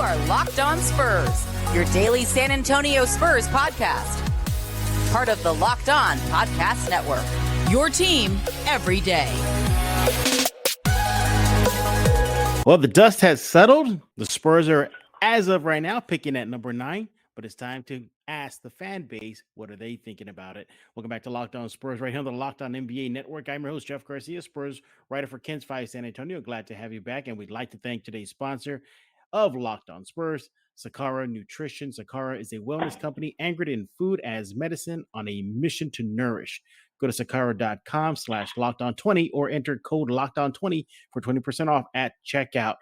are Locked On Spurs, your daily San Antonio Spurs podcast. Part of the Locked On Podcast Network, your team every day. Well, the dust has settled. The Spurs are, as of right now, picking at number 9, but it's time to ask the fan base, what are they thinking about it? Welcome back to Locked On Spurs, right here on the Locked On NBA Network. I'm your host, Jeff Garcia, Spurs writer for Kens 5 San Antonio. Glad to have you back, and we'd like to thank today's sponsor of Locked On Spurs, Sakara Nutrition. Sakara is a wellness company anchored in food as medicine on a mission to nourish. Go to sakara.com/lockedon20 or enter code lockedon20 for 20% off at checkout.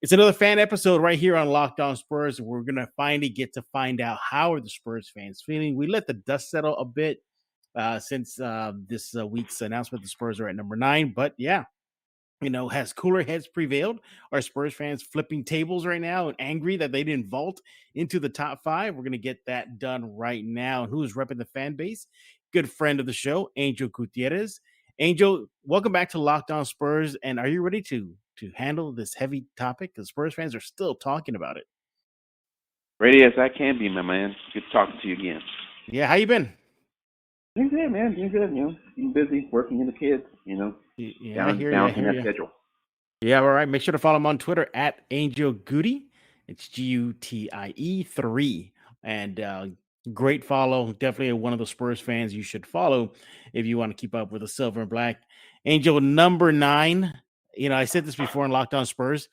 It's another fan episode right here on Locked On Spurs. We're going to finally get to find out how are the Spurs fans feeling. We let the dust settle a bit since this week's announcement. The Spurs are at number 9, but yeah, has cooler heads prevailed? Are Spurs fans flipping tables right now and angry that they didn't vault into the top 5? We're going to get that done right now. And who's repping the fan base? Good friend of the show, Angel Gutierrez. Angel, welcome back to Locked On Spurs. And are you ready to handle this heavy topic? Because Spurs fans are still talking about it. Ready as I can be, my man. Good talking to you again. Yeah, how you been? Doing good, man. Doing good. Being busy, working with the kids. Balancing that schedule. Yeah, all right. Make sure to follow him on Twitter at Angel Gutie. It's Gutie 3. And great follow. Definitely one of the Spurs fans you should follow if you want to keep up with the silver and black. Angel, number 9. I said this before in Locked On Spurs.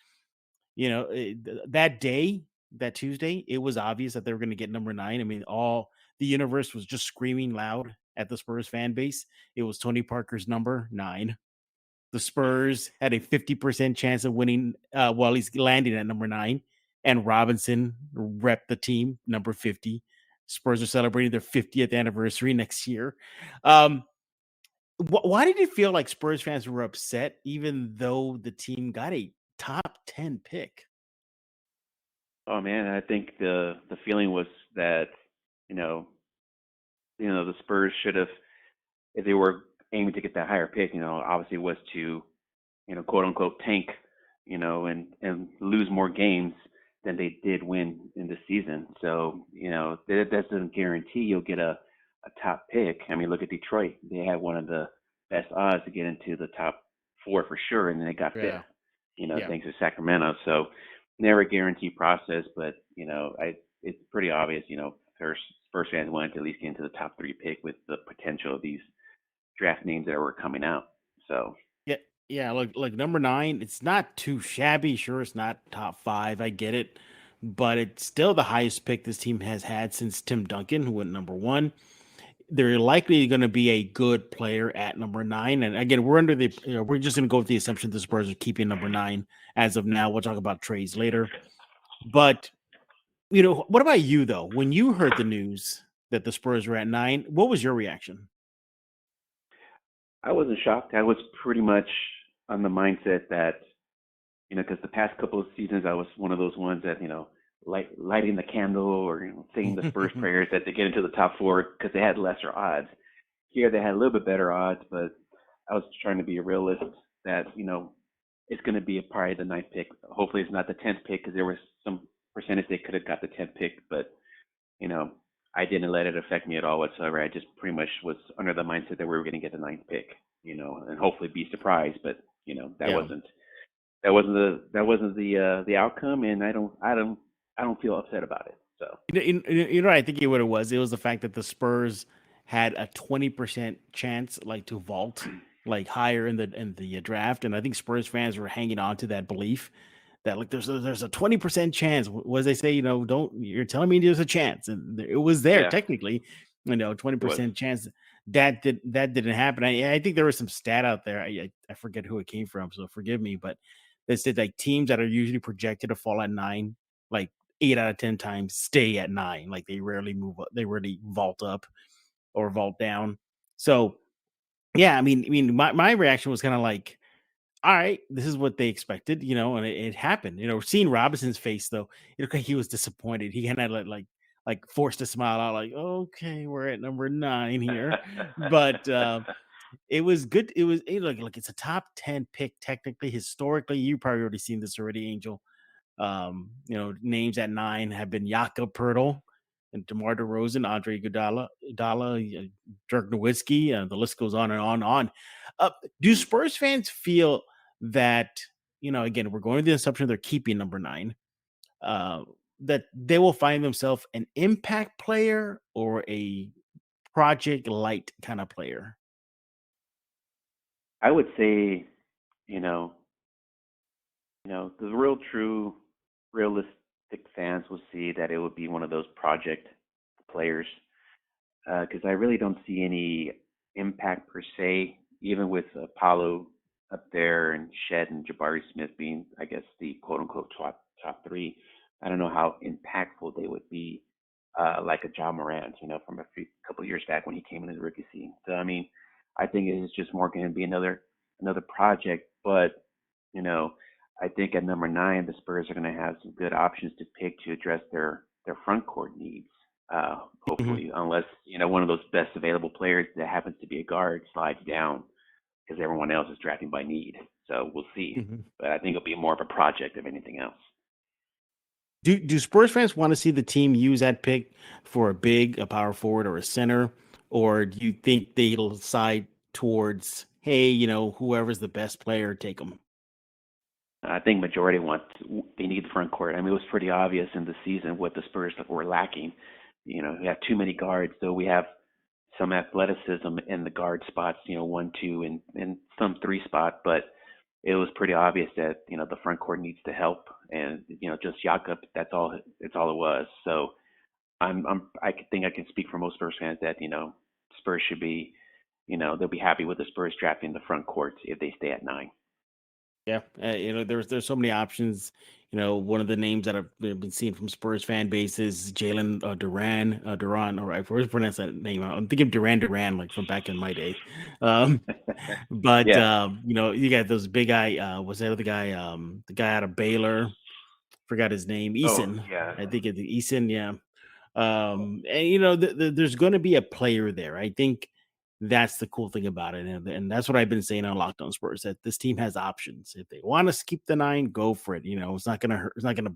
That day, that Tuesday, it was obvious that they were going to get number 9. I mean, all the universe was just screaming loud at the Spurs fan base. It was Tony Parker's number 9. The Spurs had a 50% chance of winning while he's landing at number 9. And Robinson repped the team, number 50. Spurs are celebrating their 50th anniversary next year. Why did it feel like Spurs fans were upset, even though the team got a top 10 pick? Oh man, I think the feeling was that the Spurs should have, if they were aiming to get that higher pick, obviously was to, quote unquote tank, and lose more games than they did win in the season. So that doesn't guarantee you'll get a top pick. I mean, look at Detroit. They had one of the best odds to get into the top 4 for sure, and then they got 5th, thanks to Sacramento. So never a guaranteed process, but it's pretty obvious. Spurs fans wanted to at least get into the top 3 pick with the potential of these draft names that were coming out. So yeah. Look, number 9. It's not too shabby. Sure, it's not top 5. I get it, but it's still the highest pick this team has had since Tim Duncan, who went number 1. They're likely going to be a good player at number 9. And again, we're we're just going to go with the assumption the Spurs are keeping number 9 as of now. We'll talk about trades later. But, what about you, though? When you heard the news that the Spurs were at 9, what was your reaction? I wasn't shocked. I was pretty much on the mindset that, because the past couple of seasons, I was one of those ones that, lighting the candle or saying the Spurs prayers that they get into the top 4 because they had lesser odds. Here they had a little bit better odds, but I was trying to be a realist that it's going to be probably the 9th pick. Hopefully it's not the 10th pick because there was some percentage they could have got the 10th pick, but I didn't let it affect me at all whatsoever. I just pretty much was under the mindset that we were going to get the 9th pick, and hopefully be surprised, but that wasn't the outcome, and I don't feel upset about it. So I think what it was the fact that the Spurs had a 20% chance to vault higher in the draft, and I think Spurs fans were hanging on to that belief that there's a 20% chance. What they say, you're telling me there's a chance, and it was there technically, 20% chance. That didn't happen. I think there was some stat out there. I forget who it came from, so forgive me, but they said teams that are usually projected to fall at 9, 8 out of 10 times stay at 9. They rarely move up. They rarely vault up or vault down. So yeah, I mean, my reaction was kind of all right, this is what they expected, and it happened. Seeing Robinson's face though, he was disappointed. He kind of forced a smile out, okay, we're at number 9 here, but it was good. It was it's a top 10 pick technically, historically. You probably already seen this already, Angel. Names at 9 have been Jakob Pertl and DeMar DeRozan, Andre Iguodala, Dirk Nowitzki. The list goes on and on and on. Do Spurs fans feel that, again, we're going to the assumption they're keeping number 9, that they will find themselves an impact player or a project light kind of player? I would say, you know, the real true realistic fans will see that it would be one of those project players, because I really don't see any impact per se, even with Apollo up there and Shed and Jabari Smith being, I guess, the quote unquote top three. I don't know how impactful they would be, like a John Morant, from a couple of years back when he came into the rookie scene. So I mean, I think it's just more going to be another project. But I think at number 9, the Spurs are going to have some good options to pick to address their front court needs. Hopefully, unless one of those best available players that happens to be a guard slides down because everyone else is drafting by need. So we'll see. But I think it'll be more of a project of anything else. Do Spurs fans want to see the team use that pick for a power forward, or a center, or do you think they'll side towards, hey, whoever's the best player, take them? I think majority they need the front court. I mean, it was pretty obvious in the season what the Spurs were lacking. We have too many guards, so we have some athleticism in the guard spots, 1, 2, and some 3 spot, but it was pretty obvious that, the front court needs to help, and, just Jakob, it's all it was. So I think I can speak for most Spurs fans that, Spurs should be, they'll be happy with the Spurs drafting the front court if they stay at 9. Yeah, there's so many options. One of the names that I've been seeing from Spurs fan base is Jalen Duran. All right, I always pronounce that name. I'm thinking Duran, like from back in my day. But Yeah. you got those big guy. What's that other guy? The guy out of Baylor. Forgot his name. Eason. Yeah. I think it's Eason. Yeah. And there's going to be a player there. I think that's the cool thing about it, and that's what I've been saying on Locked On Spurs, that this team has options. If they want to keep the 9, go for it. It's not going to hurt. It's not going to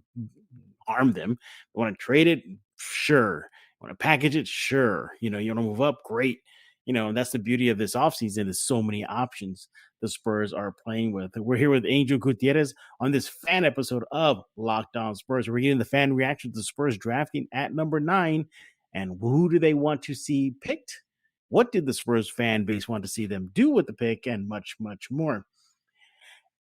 harm them. They want to trade it, sure. Want to package it, sure. You want to move up, great. And that's the beauty of this offseason, is so many options the Spurs are playing with. We're here with Angel Gutierrez on this fan episode of Locked On Spurs. We're getting the fan reaction to the Spurs drafting at number 9, and who do they want to see picked? What did the Spurs fan base want to see them do with the pick, and much, much more.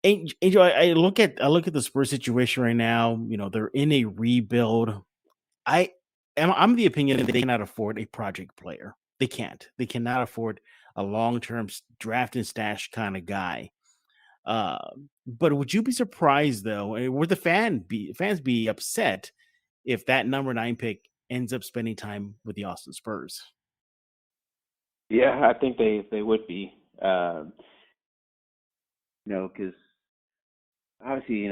Angel, I look at the Spurs situation right now. They're in a rebuild. I'm the opinion that they cannot afford a project player. They can't. They cannot afford a long-term draft and stash kind of guy. But would you be surprised, though? Would the fans be upset if that number 9 pick ends up spending time with the Austin Spurs? Yeah, I think they would be. Because obviously,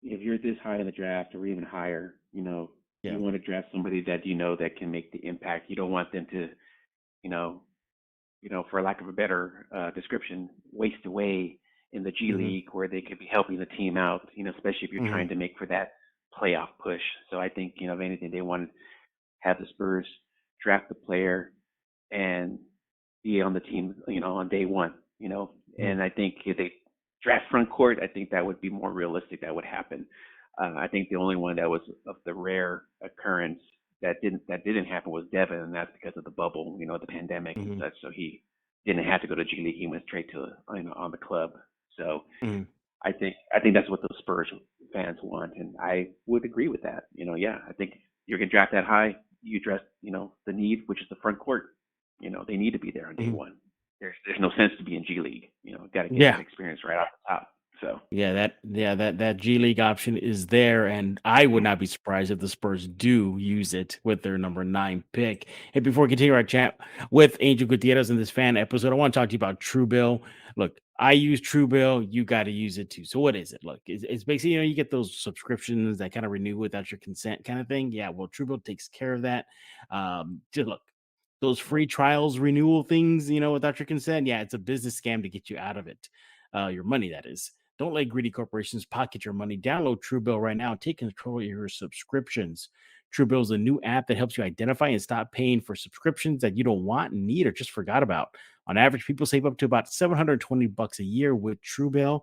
if you're this high in the draft or even higher, you want to draft somebody that that can make the impact. You don't want them to, for lack of a better description, waste away in the G League where they could be helping the team out, especially if you're trying to make for that playoff push. So I think, if anything, they want to have the Spurs draft the player and be on the team, on day one, and I think if they draft front court, I think that would be more realistic. That would happen. I think the only one that was of the rare occurrence that didn't happen was Devin, and that's because of the bubble, the pandemic and such. So he didn't have to go to G League. He went straight to on the club. So I think that's what the Spurs fans want, and I would agree with that. I think you're gonna draft that high. You address the need, which is the front court. They need to be there on day one. There's no sense to be in G League. Got to get that experience right off the top. So that G League option is there, and I would not be surprised if the Spurs do use it with their number 9 pick. Hey, before we continue our chat with Angel Gutierrez in this fan episode, I want to talk to you about Truebill. Look, I use Truebill. You got to use it too. So what is it? Look, it's basically, you get those subscriptions that kind of renew without your consent kind of thing. Yeah, well, Truebill takes care of that. Just look, those free trials renewal things, without your consent. Yeah, it's a business scam to get you out of it. Your money, that is. Don't let greedy corporations pocket your money. Download Truebill right now and take control of your subscriptions. Truebill is a new app that helps you identify and stop paying for subscriptions that you don't want, need, or just forgot about. On average, people save up to about $720 a year with Truebill.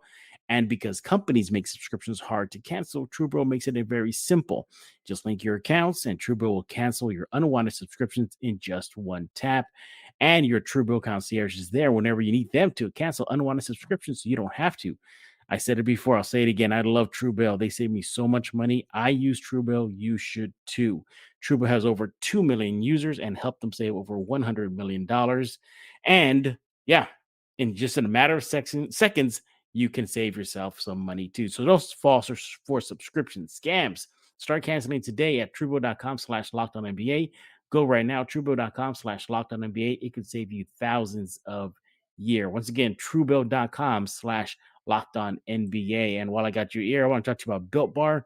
And because companies make subscriptions hard to cancel, Truebill makes it very simple. Just link your accounts, and Truebill will cancel your unwanted subscriptions in just one tap. And your Truebill concierge is there whenever you need them to cancel unwanted subscriptions, so you don't have to. I said it before, I'll say it again. I love Truebill. They save me so much money. I use Truebill. You should too. Truebill has over 2 million users and helped them save over $100 million. And yeah, in a matter of seconds, you can save yourself some money too. So don't fall for subscription scams. Start canceling today at truebill.com/LockedOnNBA. Go right now, truebill.com/LockedOnNBA. It could save you thousands of year. Once again, truebill.com/LockedOnNBA. And while I got your ear, I want to talk to you about Built Bar.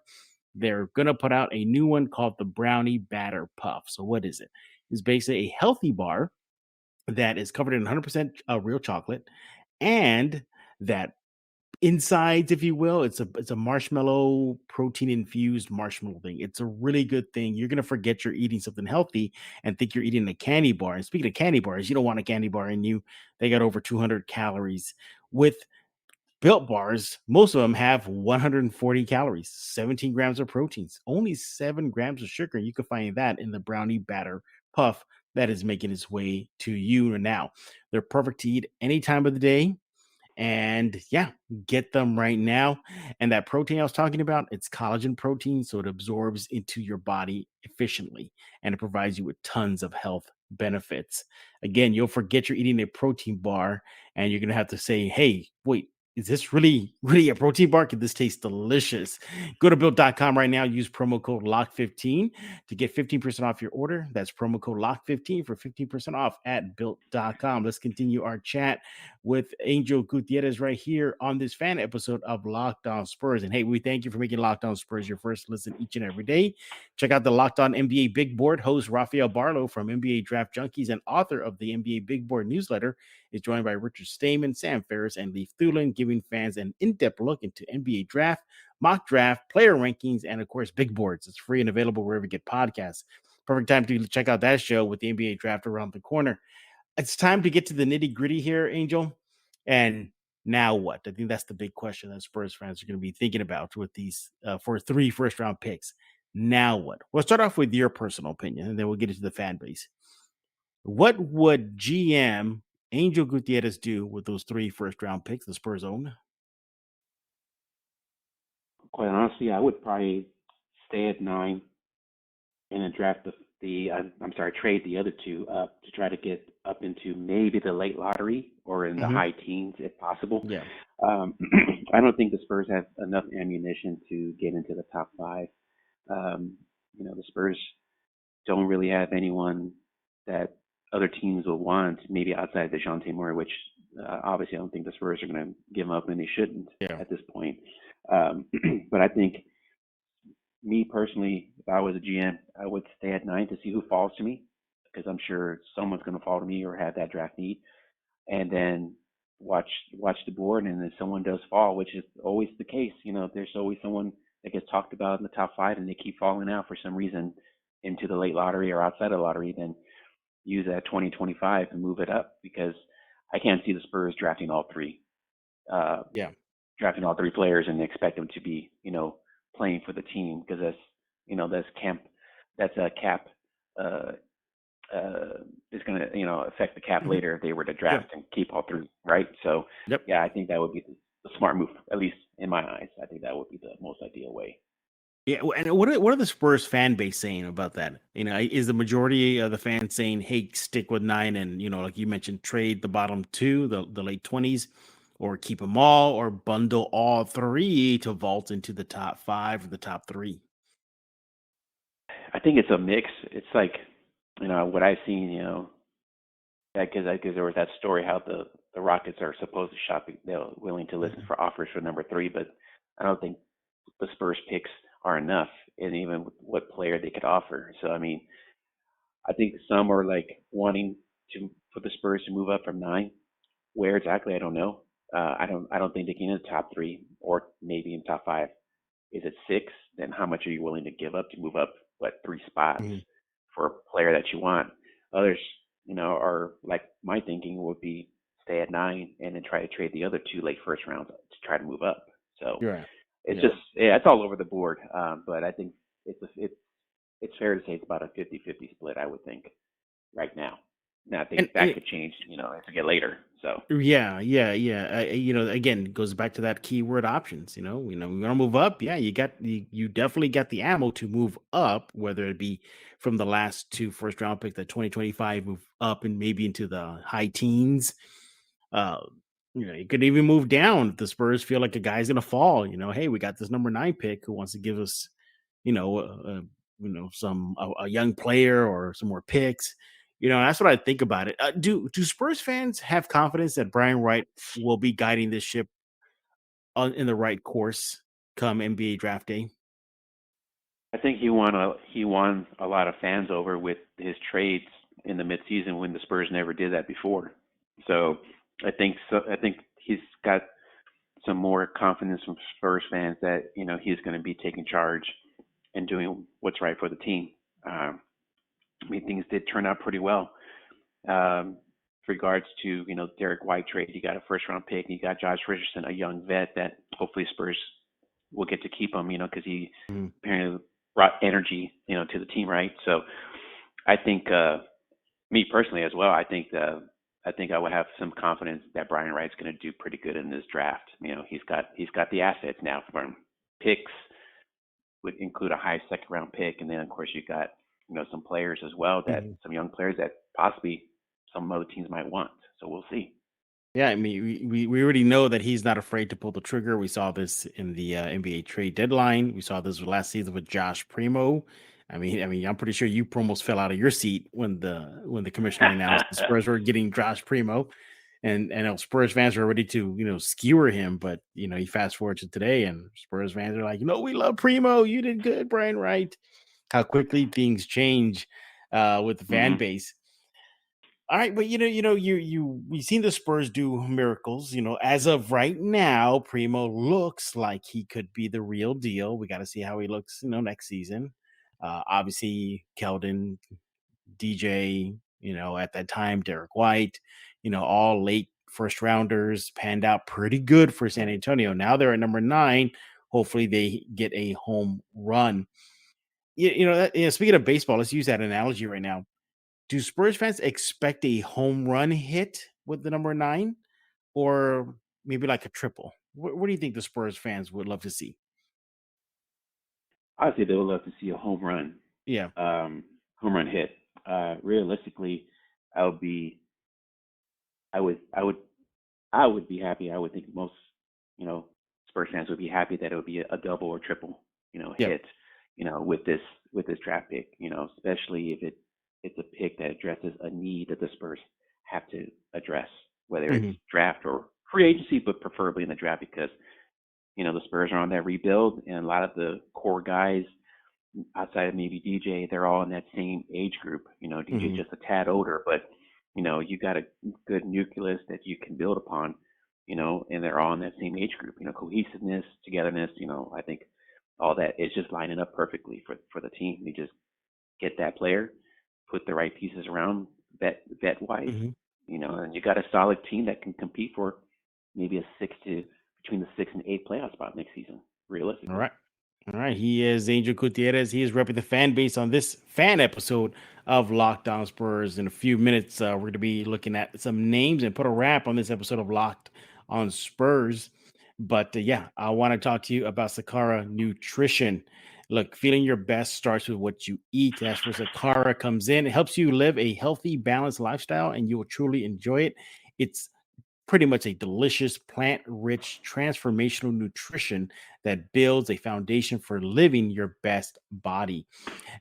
They're going to put out a new one called the Brownie Batter Puff. So what is it? It's basically a healthy bar that is covered in 100% real chocolate, and that insides, if you will, it's a marshmallow, protein infused marshmallow thing. It's a really good thing. You're gonna forget you're eating something healthy and think you're eating a candy bar. And speaking of candy bars, you don't want a candy bar in you. They got over 200 calories. With Built bars, most of them have 140 calories, 17 grams of proteins, only 7 grams of sugar. You can find that in the Brownie Batter Puff that is making its way to you now. They're perfect to eat any time of the day. And yeah, get them right now. And that protein I was talking about, it's collagen protein, so it absorbs into your body efficiently and it provides you with tons of health benefits. Again, you'll forget you're eating a protein bar and you're going to have to say, hey, wait, is this really a protein bar? Could this taste delicious? Go to built.com right now. Use promo code LOCK15 to get 15% off your order. That's promo code LOCK15 for 15% off at built.com. Let's continue our chat with Angel Gutierrez right here on this fan episode of Locked On Spurs. And hey, we thank you for making Locked On Spurs your first listen each and every day. Check out the Locked On NBA Big Board. Host Rafael Barlow from NBA Draft Junkies and author of the NBA Big Board newsletter is joined by Richard Stayman, Sam Ferris, and Leif Thulin, giving fans an in-depth look into NBA draft, mock draft, player rankings, and of course, big boards. It's free and available wherever you get podcasts. Perfect time to check out that show with the NBA draft around the corner. It's time to get to the nitty-gritty here, Angel. And now what? I think that's the big question that Spurs fans are going to be thinking about with these for 3 first-round picks. Now what? We'll start off with your personal opinion, and then we'll get into the fan base. What would GM Angel Gutierrez do with those 3 first-round picks the Spurs own? Quite honestly, I would probably stay at 9 and then draft trade the other 2 up to try to get up into maybe the late lottery or in the high teens if possible. Yeah. I don't think the Spurs have enough ammunition to get into the top 5. The Spurs don't really have anyone that other teams will want, maybe outside DeJounte Murray, which obviously I don't think the Spurs are going to give him up, and they shouldn't at this point. But I think, me personally, if I was a GM, I would stay at 9 to see who falls to me, because I'm sure someone's going to fall to me or have that draft need, and then watch the board. And if someone does fall, which is always the case, there's always someone that gets talked about in the top 5 and they keep falling out for some reason into the late lottery or outside of the lottery, then use that 2025 and move it up, because I can't see the Spurs drafting all 3. Drafting all 3 players and expect them to be, playing for the team, because that's a cap is going to, affect the cap later if they were to draft and keep all 3, right? So, I think that would be the smart move, at least in my eyes. I think that would be the most ideal way. Yeah, and what are the Spurs fan base saying about that? Is the majority of the fans saying, "Hey, stick with 9, and like you mentioned, trade the bottom 2, the late 20s, or keep them all, or bundle all 3 to vault into the top 5 or the top 3"? I think it's a mix. It's like, what I've seen, because there was that story how the Rockets are supposed to shop. They're willing to listen for offers for number 3, but I don't think the Spurs picks are enough, and even what player they could offer. So, I think some are like wanting for the Spurs to move up from 9. Where exactly, I don't know. I don't think they can in the top 3 or maybe in top 5. Is it 6? Then how much are you willing to give up to move up 3 spots Mhm. for a player that you want? Others, are like my thinking would be stay at 9 and then try to trade the other 2 late first rounds to try to move up. So You're right. it's Yeah. just it's all over the board. But I think it's fair to say it's about a 50-50 split. I would think right now. Now I think that And could change, as we get later. So yeah. Again, it goes back to that keyword options. We want to move up. Yeah, you definitely got the ammo to move up, whether it be from the last 2 first round picks, that 2025 move up and maybe into the high teens. Uh, you could even move down if the Spurs feel like a guy's gonna fall. Hey, we got this number 9 pick who wants to give us, you know, some a young player or some more picks. That's what I think about it. Do Spurs fans have confidence that Brian Wright will be guiding this ship in the right course come NBA draft day? I think he won a lot of fans over with his trades in the midseason when the Spurs never did that before. So I think he's got some more confidence from Spurs fans that he's going to be taking charge and doing what's right for the team. Things did turn out pretty well. With regards to Derek White trade, you got a first round pick, and you got Josh Richardson, a young vet that hopefully Spurs will get to keep him. Because he Mhm. apparently brought energy to the team, right? So I think me personally as well. I think I would have some confidence that Brian Wright's going to do pretty good in this draft. He's got the assets now from picks would include a high second round pick, and then of course you got some players as well, that Mhm. some young players that possibly some other teams might want. So we'll see. Yeah, I mean, we already know that he's not afraid to pull the trigger. We saw this in the NBA trade deadline. We saw this last season with Josh Primo. I mean, I'm pretty sure you almost fell out of your seat when the commissioner announced the Spurs were getting Josh Primo, and Spurs fans were ready to skewer him. But you fast forward to today, and Spurs fans are like, we love Primo. You did good, Brian Wright. How quickly things change with the fan hmm base. All right, but we've seen the Spurs do miracles. As of right now, Primo looks like he could be the real deal. We got to see how he looks, next season. Obviously, Keldon, DJ, at that time, Derek White, all late first rounders panned out pretty good for San Antonio. Now they're at number 9. Hopefully, they get a home run. Speaking of baseball, let's use that analogy right now. Do Spurs fans expect a home run hit with the number 9, or maybe like a triple? What do you think the Spurs fans would love to see? Obviously, they would love to see a Yeah. home run hit. Realistically, I would be, I would, I would, I would be happy. I would think most, you know, Spurs fans would be happy that it would be a double or triple, Yep. hit, with this draft pick. Especially if it's a pick that addresses a need that the Spurs have to address, whether it's Mhm. draft or free agency, but preferably in the draft because the Spurs are on that rebuild, and a lot of the core guys outside of maybe DJ, they're all in that same age group. DJ's Mhm. just a tad older, but you got a good nucleus that you can build upon. And they're all in that same age group. Cohesiveness, togetherness. I think all that is just lining up perfectly for the team. You just get that player, put the right pieces around vet wise, Mhm. and you got a solid team that can compete for maybe a between the 6 and 8 playoff spot next season, All realistically. right. All right. He is Angel Gutierrez. He is repping the fan base on this fan episode of Locked On Spurs. In a few minutes, we're going to be looking at some names and put a wrap on this episode of Locked On Spurs. But yeah, I want to talk to you about Sakara Nutrition. Look, feeling your best starts with what you eat. That's where Sakara comes in. It helps you live a healthy, balanced lifestyle, and you will truly enjoy it. It's pretty much a delicious, plant rich, transformational nutrition that builds a foundation for living your best body.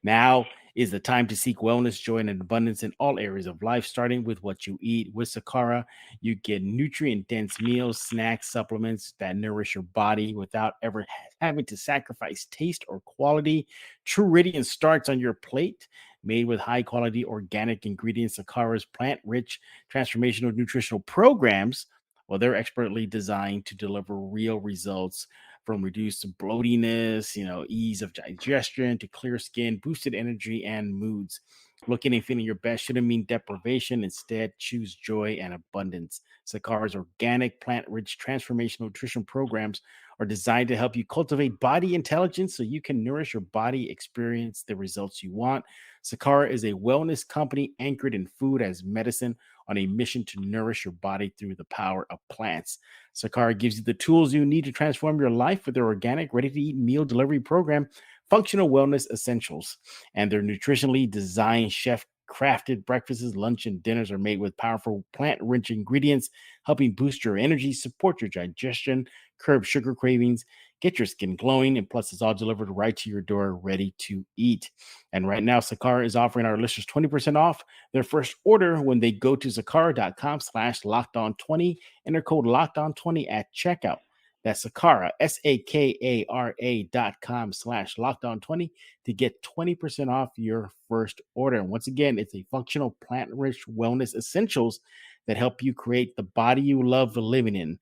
Now is the time to seek wellness, joy, and abundance in all areas of life, starting with what you eat. With Sakara, you get nutrient dense meals, snacks, supplements that nourish your body without ever having to sacrifice taste or quality. True radiance starts on your plate. Made with high quality organic ingredients, Sakara's plant rich transformational nutritional programs Well, they're expertly designed to deliver real results from reduced bloatiness, ease of digestion to clear skin, boosted energy, and moods. Looking and feeling your best shouldn't mean deprivation. Instead, choose joy and abundance. Sakar's organic, plant rich, transformational nutrition programs are designed to help you cultivate body intelligence so you can nourish your body, experience the results you want. Sakara is a wellness company anchored in food as medicine on a mission to nourish your body through the power of plants. Sakara gives you the tools you need to transform your life with their organic, ready to eat meal delivery program, Functional Wellness Essentials. And their nutritionally designed, chef crafted breakfasts, lunch, and dinners are made with powerful plant rich ingredients, helping boost your energy, support your digestion, curb sugar cravings, get your skin glowing, and plus it's all delivered right to your door, ready to eat. And right now, Sakara is offering our listeners 20% off their first order when they go to sakara.com/lockedon20, enter code lockedon20 at checkout. That's Sakara, SAKARA.com/lockedon20 to get 20% off your first order. And once again, it's a functional plant-rich wellness essentials that help you create the body you love living in.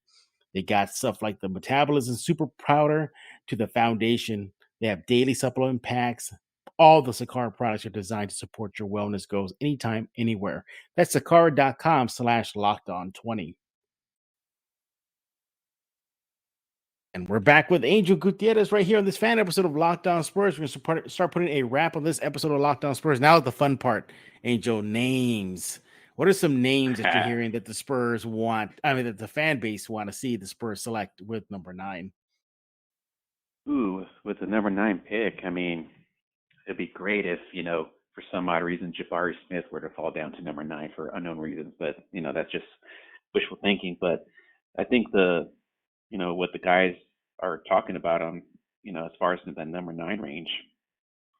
They got stuff like the metabolism super powder to the foundation. They have daily supplement packs. All the Sakara products are designed to support your wellness goals anytime, anywhere. That's sakara.com/lockedon20. And we're back with Angel Gutierrez right here on this fan episode of Locked On Spurs. We're going to start putting a wrap on this episode of Locked On Spurs. Now the fun part, Angel, names. What are some names that you're hearing that the Spurs want? I mean, that the fan base want to see the Spurs select with number 9? Ooh, with the number 9 pick, I mean, it'd be great if, for some odd reason, Jabari Smith were to fall down to number 9 for unknown reasons. But, that's just wishful thinking. But I think what the guys are talking about on, as far as the number 9 range,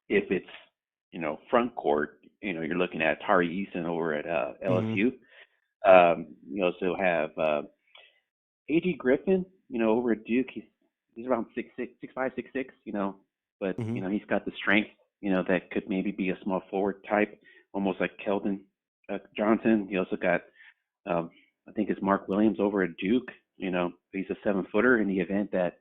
if it's, front court, you're looking at Tari Eason over at LSU. You also have A.G. Griffin, over at Duke. He's around 6'6", 6'5", 6'6", but, he's got the strength, that could maybe be a small forward type, almost like Keldon Johnson. He also got, I think it's Mark Williams over at Duke. He's a 7-footer in the event that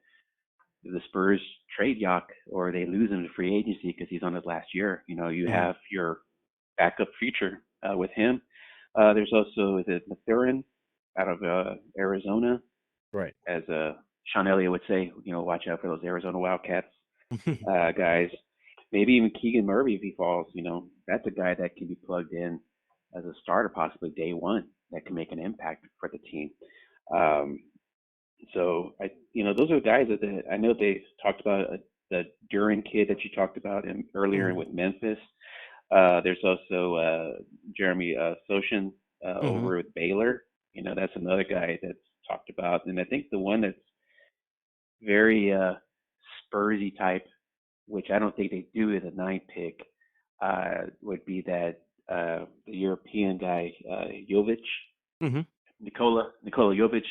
the Spurs trade Yak or they lose him to free agency because he's on his last year. You have your backup feature with him. There's also Mathurin out of Arizona. Right. As Sean Elliott would say, watch out for those Arizona Wildcats guys. Maybe even Keegan Murray if he falls. That's a guy that can be plugged in as a starter possibly day one that can make an impact for the team. So those are guys that I know they talked about the Duran kid that you talked about earlier with Memphis. There's also Jeremy Sochan over with Baylor. That's another guy that's talked about. And I think the one that's very Spursy type, which I don't think they do as a 9 pick, would be that the European guy, Jovic. Nikola Jovic,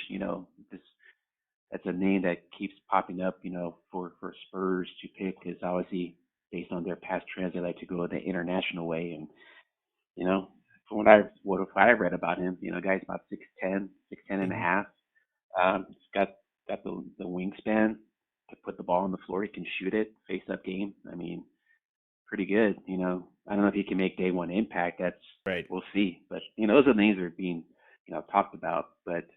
that's a name that keeps popping up, for Spurs to pick, because obviously based on their past trends, they like to go the international way. And, from what I read about him, guy's about 6'10", 6'10" and a half. He's got the wingspan to put the ball on the floor. He can shoot it, face up game. I mean, pretty good. I don't know if he can make day one impact. That's right. We'll see. But, those are the names that are being, talked about. But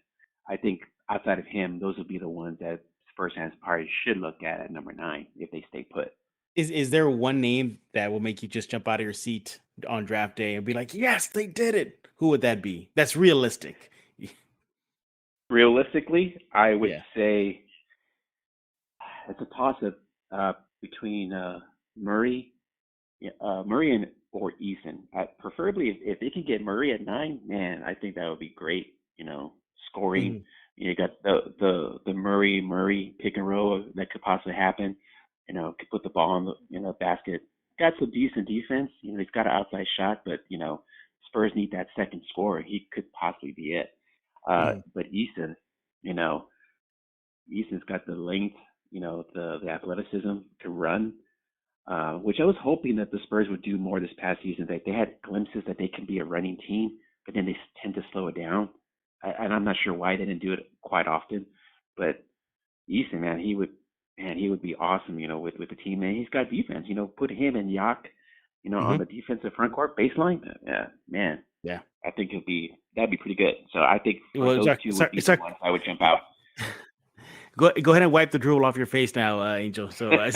I think outside of him, those would be the ones that Spurs fans probably should look at number 9 if they stay put. Is there one name that will make you just jump out of your seat on draft day and be like, yes, they did it? Who would that be? That's realistic. Realistically, I would say it's a toss-up between Murray or Eason. Preferably, if they can get Murray at 9, man, I think that would be great. Scoring. You got the Murray pick and roll that could possibly happen. Could put the ball in the basket. Got some decent defense. He's got an outside shot, but Spurs need that second scorer. He could possibly be it. But Eason, Eason's got the length, the athleticism to run, which I was hoping that the Spurs would do more this past season. They had glimpses that they can be a running team, but then they tend to slow it down. and I'm not sure why they didn't do it quite often, but Easton, man, he would be awesome, with the team. And he's got defense, put him and Yak, on the defensive front court baseline. Yeah, man, Yeah. I think that'd be pretty good. So I think Well, those two would be the ones I would jump out. Go ahead and wipe the drool off your face now, Angel. So, man,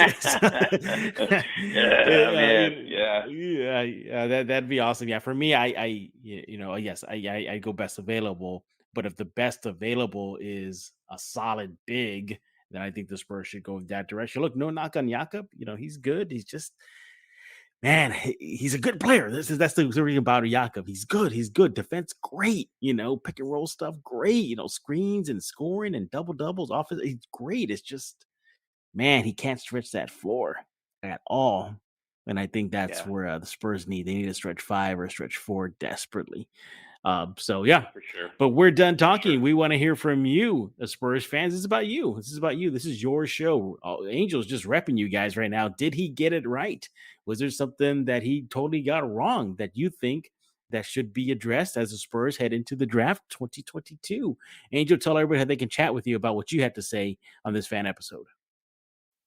yeah, that'd be awesome. Yeah, for me, yes, I go best available. But if the best available is a solid big, then I think the Spurs should go in that direction. Look, no knock on Jakob. He's good. He's just, man, he's a good player. That's the thing about Jakob. He's good. He's good. Defense, great. Pick and roll stuff, great. Screens and scoring and double doubles. Offense, he's great. It's just, man, he can't stretch that floor at all. And I think that's where the Spurs need. They need to stretch 5 or stretch 4 desperately. So yeah, for sure. But we're done talking. Sure. We want to hear from you, the Spurs fans. This is about you. This is your show. Angel's just repping you guys right now. Did he get it right? Was there something that he totally got wrong that you think that should be addressed as the Spurs head into the draft 2022? Angel, tell everybody how they can chat with you about what you had to say on this fan episode.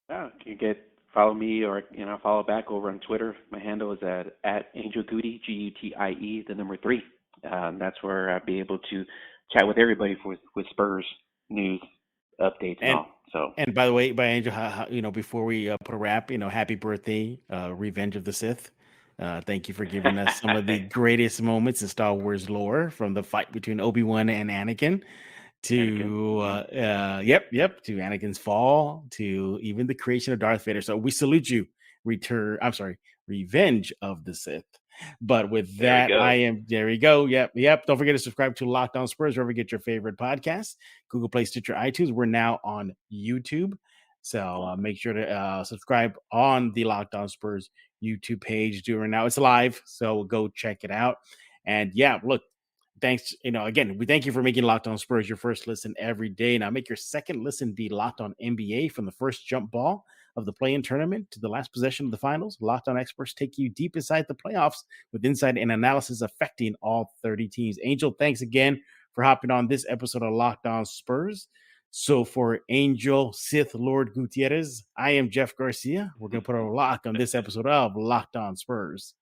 Yeah, you can follow me or follow back over on Twitter. My handle is at Angel Gutie, Gutie, the number 3. That's where I'll be able to chat with everybody with Spurs news, updates, and all. So, and by the way, Angel, before we put a wrap, happy birthday, Revenge of the Sith. Thank you for giving us some of the greatest moments in Star Wars lore, from the fight between Obi-Wan and Anakin to Anakin's fall, to even the creation of Darth Vader. So we salute you. Revenge of the Sith. But with that, there we go. Yep. Don't forget to subscribe to Locked On Spurs wherever you get your favorite podcasts. Google Play, Stitcher, iTunes. We're now on YouTube. So make sure to subscribe on the Locked On Spurs YouTube page. Doing now, it's live. So go check it out. And yeah, look, thanks. Again, we thank you for making Locked On Spurs your first listen every day. Now make your second listen be Locked On NBA, from the first jump ball of the play-in tournament to the last possession of the finals. Locked On experts take you deep inside the playoffs with insight and analysis affecting all 30 teams. Angel, thanks again for hopping on this episode of Locked On Spurs. So for Angel Sith Lord Gutierrez, I am Jeff Garcia. We're going to put a lock on this episode of Locked On Spurs.